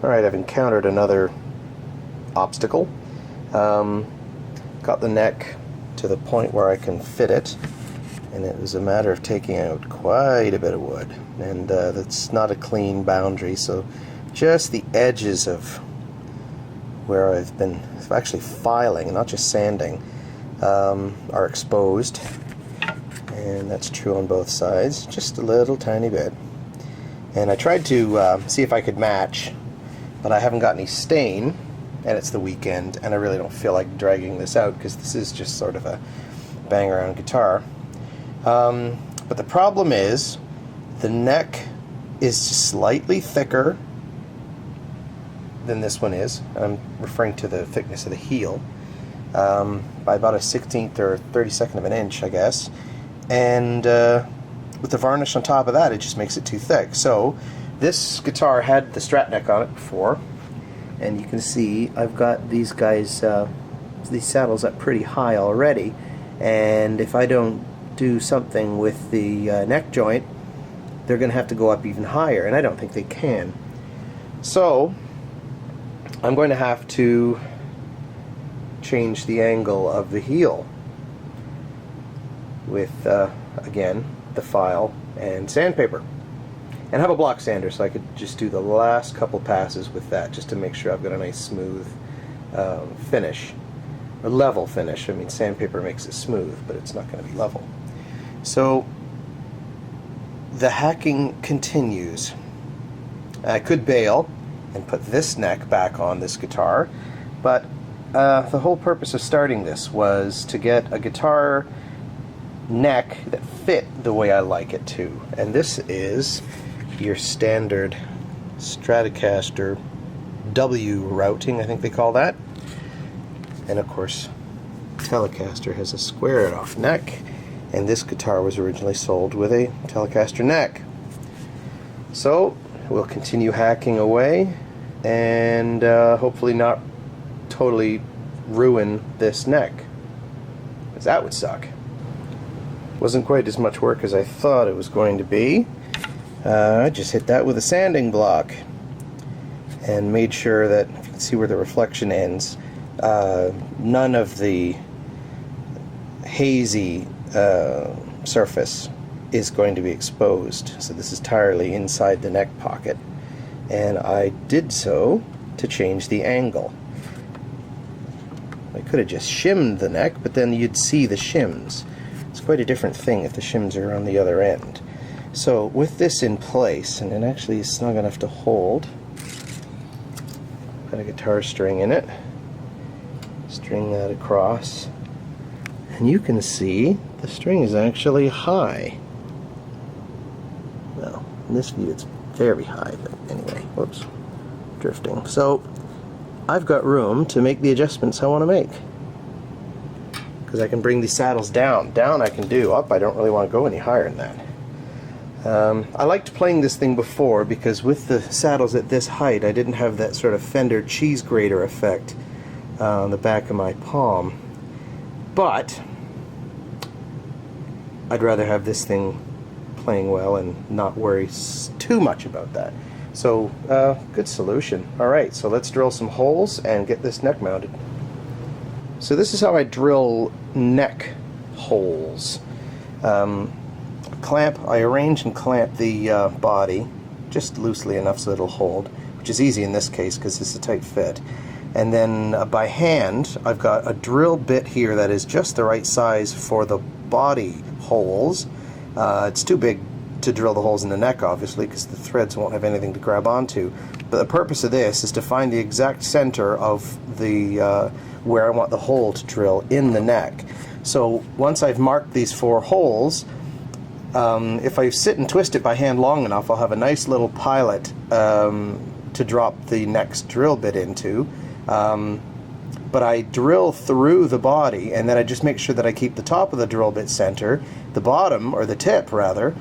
Alright, I've encountered another obstacle. Got the neck to the point where I can fit it, and it was a matter of taking out quite a bit of wood, and that's not a clean boundary, so just the edges of where I've been actually filing, not just sanding, are exposed, and that's true on both sides, just a little tiny bit. And I tried to see if I could match, but I haven't got any stain, and it's the weekend, and I really don't feel like dragging this out because this is just sort of a bang around guitar. But the problem is the neck is slightly thicker than this one is. I'm referring to the thickness of the heel, by about a 1/16th or 32nd of an inch, I guess. And with the varnish on top of that, it just makes it too thick. So this guitar had the Strat neck on it before, and you can see I've got these guys, these saddles up pretty high already, and if I don't do something with the neck joint, they're going to have to go up even higher, and I don't think they can. So I'm going to have to change the angle of the heel with, again, the file and sandpaper. And have a block sander so I could just do the last couple passes with that, just to make sure I've got a nice smooth finish, or level finish. I mean, sandpaper makes it smooth, but it's not going to be level. So the hacking continues. I could bail and put this neck back on this guitar, but the whole purpose of starting this was to get a guitar neck that fit the way I like it to. And this is your standard Stratocaster W routing, I think they call that. And of course, Telecaster has a squared off neck, and this guitar was originally sold with a Telecaster neck. So we'll continue hacking away and hopefully not totally ruin this neck, because that would suck. Wasn't quite as much work as I thought it was going to be. I just hit that with a sanding block and made sure that, if you can see where the reflection ends, none of the hazy surface is going to be exposed. So this is entirely inside the neck pocket, and I did so to change the angle. I could have just shimmed the neck, but then you'd see the shims. It's quite a different thing if the shims are on the other end. So with this in place, and it actually is snug enough to hold, got a guitar string in it, string that across, and you can see the string is actually high. Well, in this view it's very high, but anyway, whoops, drifting. So I've got room to make the adjustments I want to make, because I can bring these saddles down. Down I can do, up I don't really want to go any higher than that. I liked playing this thing before because with the saddles at this height I didn't have that sort of Fender cheese grater effect on the back of my palm. But I'd rather have this thing playing well and not worry too much about that. So, good solution. Alright, so let's drill some holes and get this neck mounted. So this is how I drill neck holes. I arrange and clamp the body just loosely enough so it'll hold, which is easy in this case because it's a tight fit. And then by hand, I've got a drill bit here that is just the right size for the body holes. It's too big to drill the holes in the neck, obviously, because the threads won't have anything to grab onto. But the purpose of this is to find the exact center of the where I want the hole to drill in the neck. So once I've marked these 4 holes, if I sit and twist it by hand long enough, I'll have a nice little pilot to drop the next drill bit into. But I drill through the body, and then I just make sure that I keep the top of the drill bit center. The bottom, or the tip rather,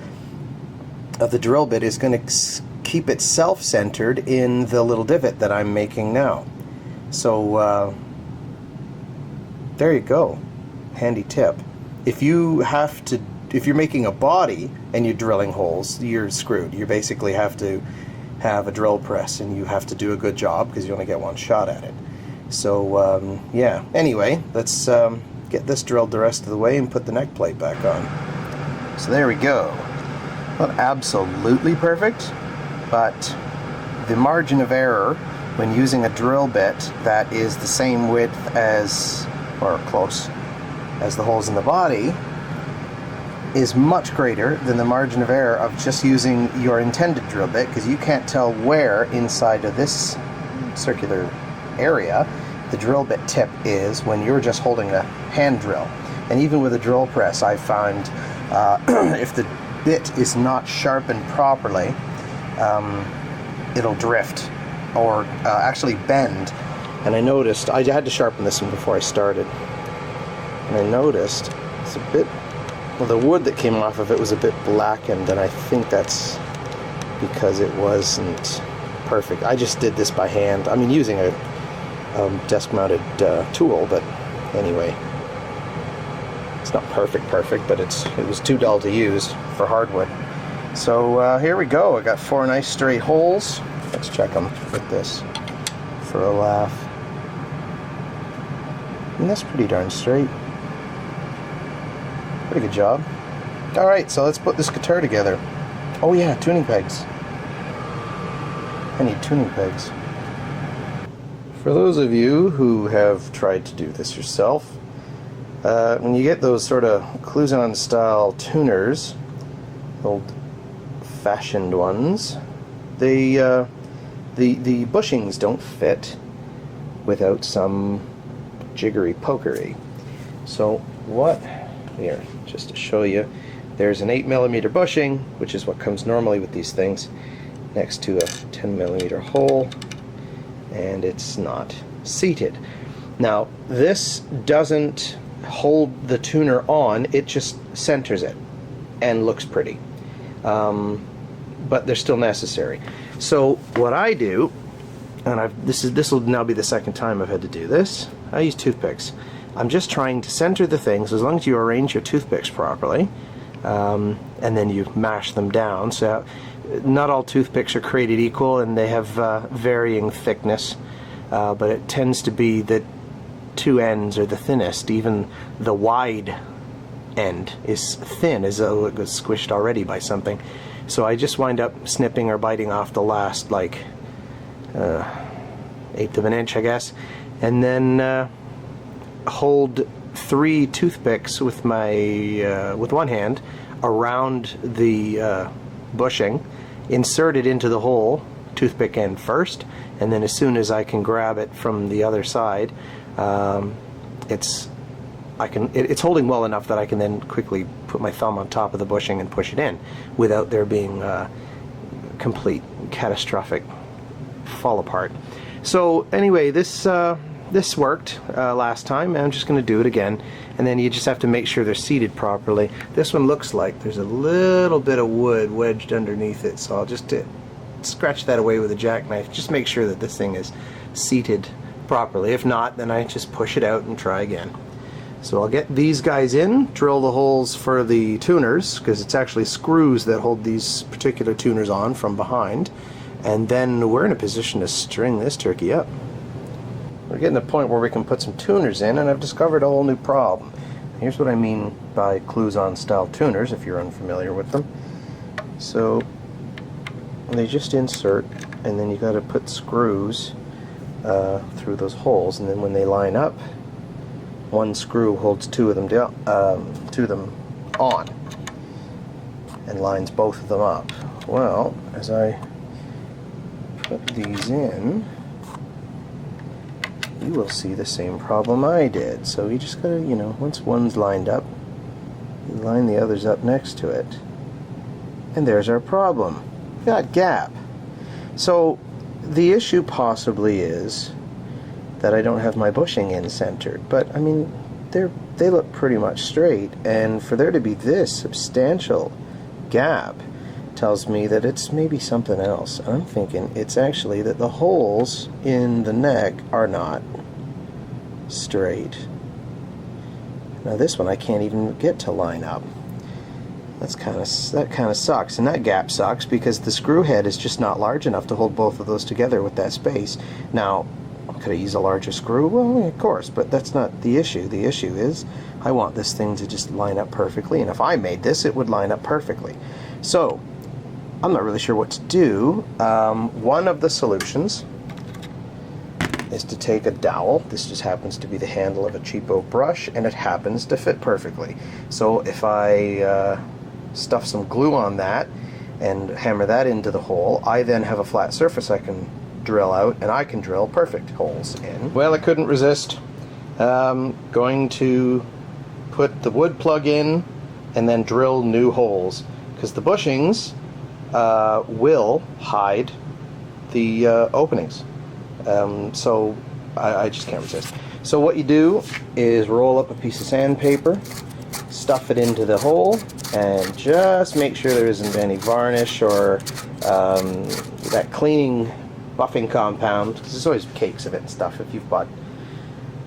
of the drill bit is going to keep itself centered in the little divot that I'm making now. So there you go. Handy tip. If you're making a body and you're drilling holes, you're screwed. You basically have to have a drill press, and you have to do a good job because you only get one shot at it. So yeah, anyway, let's get this drilled the rest of the way and put the neck plate back on. So there we go. Not absolutely perfect, but the margin of error when using a drill bit that is the same width as, or close, as the holes in the body is much greater than the margin of error of just using your intended drill bit, because you can't tell where inside of this circular area the drill bit tip is when you're just holding a hand drill. And even with a drill press, I found if the bit is not sharpened properly, it'll drift or actually bend. And I noticed, I had to sharpen this one before I started, and I noticed it's a bit, well, the wood that came off of it was a bit blackened, and I think that's because it wasn't perfect. I just did this by hand. I mean, using a desk-mounted tool, but anyway, it's not perfect, but it was too dull to use for hardwood. So here we go. I got 4 nice straight holes. Let's check them with this for a laugh. And that's pretty darn straight. Pretty good job. Alright, so let's put this guitar together. Oh yeah, tuning pegs. I need tuning pegs. For those of you who have tried to do this yourself, when you get those sort of Cluson style tuners, old-fashioned ones, the bushings don't fit without some jiggery pokery. So what? Here, just to show you, there's an 8mm bushing, which is what comes normally with these things, next to a 10mm hole, and it's not seated. Now, this doesn't hold the tuner on, it just centers it and looks pretty. But they're still necessary. So what I do, and this will now be the second time I've had to do this, I use toothpicks. I'm just trying to center the things, as long as you arrange your toothpicks properly, and then you mash them down. So not all toothpicks are created equal, and they have varying thickness, but it tends to be that 2 ends are the thinnest. Even the wide end is thin, as though it was squished already by something. So I just wind up snipping or biting off the last, like, 1/8 of an inch, I guess, and then hold 3 toothpicks with my with one hand around the bushing, insert it into the hole, toothpick end first, and then as soon as I can grab it from the other side, it's holding well enough that I can then quickly put my thumb on top of the bushing and push it in without there being complete catastrophic fall apart. So anyway, this worked last time, and I'm just going to do it again, and then you just have to make sure they're seated properly. This one looks like there's a little bit of wood wedged underneath it, so I'll just scratch that away with a jackknife. Just make sure that this thing is seated properly. If not, then I just push it out and try again. So I'll get these guys in, drill the holes for the tuners, because it's actually screws that hold these particular tuners on from behind, and then we're in a position to string this turkey up. We're getting to the point where we can put some tuners in, and I've discovered a whole new problem. Here's what I mean by Cluson style tuners, if you're unfamiliar with them. So they just insert, and then you got to put screws through those holes, and then when they line up, one screw holds 2 of them down, 2 of them on, and lines both of them up. Well, as I put these in, you will see the same problem I did. So you just gotta, once one's lined up, you line the others up next to it, and there's our problem. We've got gap. So the issue possibly is that I don't have my bushing in centered, but I mean, they look pretty much straight, and for there to be this substantial gap tells me that it's maybe something else. I'm thinking it's actually that the holes in the neck are not straight. Now this one I can't even get to line up. that kind of sucks, and that gap sucks because the screw head is just not large enough to hold both of those together with that space. Now, could I use a larger screw? Well, of course, but that's not the issue. The issue is I want this thing to just line up perfectly, and if I made this, it would line up perfectly. So I'm not really sure what to do. One of the solutions is to take a dowel. This just happens to be the handle of a cheapo brush, and it happens to fit perfectly. So if I stuff some glue on that and hammer that into the hole, I then have a flat surface I can drill out, and I can drill perfect holes in. Well, I couldn't resist going to put the wood plug in and then drill new holes, because the bushings will hide the openings. So I just can't resist. So what you do is roll up a piece of sandpaper, stuff it into the hole, and just make sure there isn't any varnish or that cleaning buffing compound, because there's always cakes of it and stuff if you've bought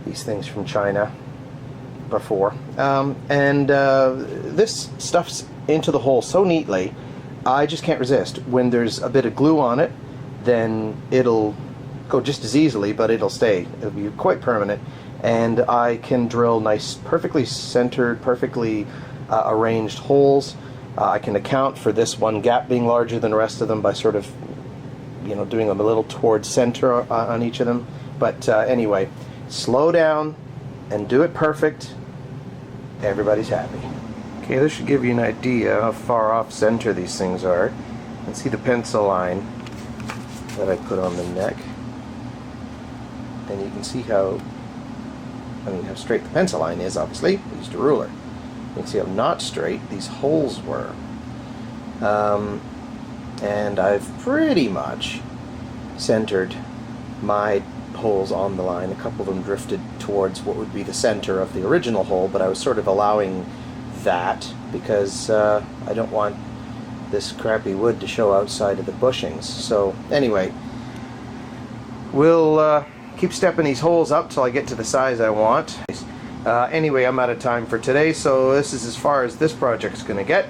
these things from China before. This stuffs into the hole so neatly, I just can't resist. When there's a bit of glue on it, then it'll go just as easily, but it'll stay. It'll be quite permanent, and I can drill nice, perfectly centered, perfectly arranged holes. I can account for this one gap being larger than the rest of them by sort of, you know, doing them a little towards center on each of them. But anyway, slow down and do it perfect. Everybody's happy. Okay, this should give you an idea how far off center these things are. You can see the pencil line that I put on the neck, and you can see how straight the pencil line is. Obviously, I used a ruler. You can see how not straight these holes were. And I've pretty much centered my holes on the line. A couple of them drifted towards what would be the center of the original hole, but I was sort of allowing that because I don't want this crappy wood to show outside of the bushings. So anyway, we'll keep stepping these holes up till I get to the size I want. Anyway, I'm out of time for today, so this is as far as this project's going to get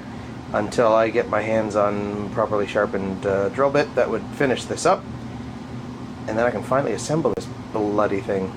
until I get my hands on properly sharpened drill bit that would finish this up, and then I can finally assemble this bloody thing.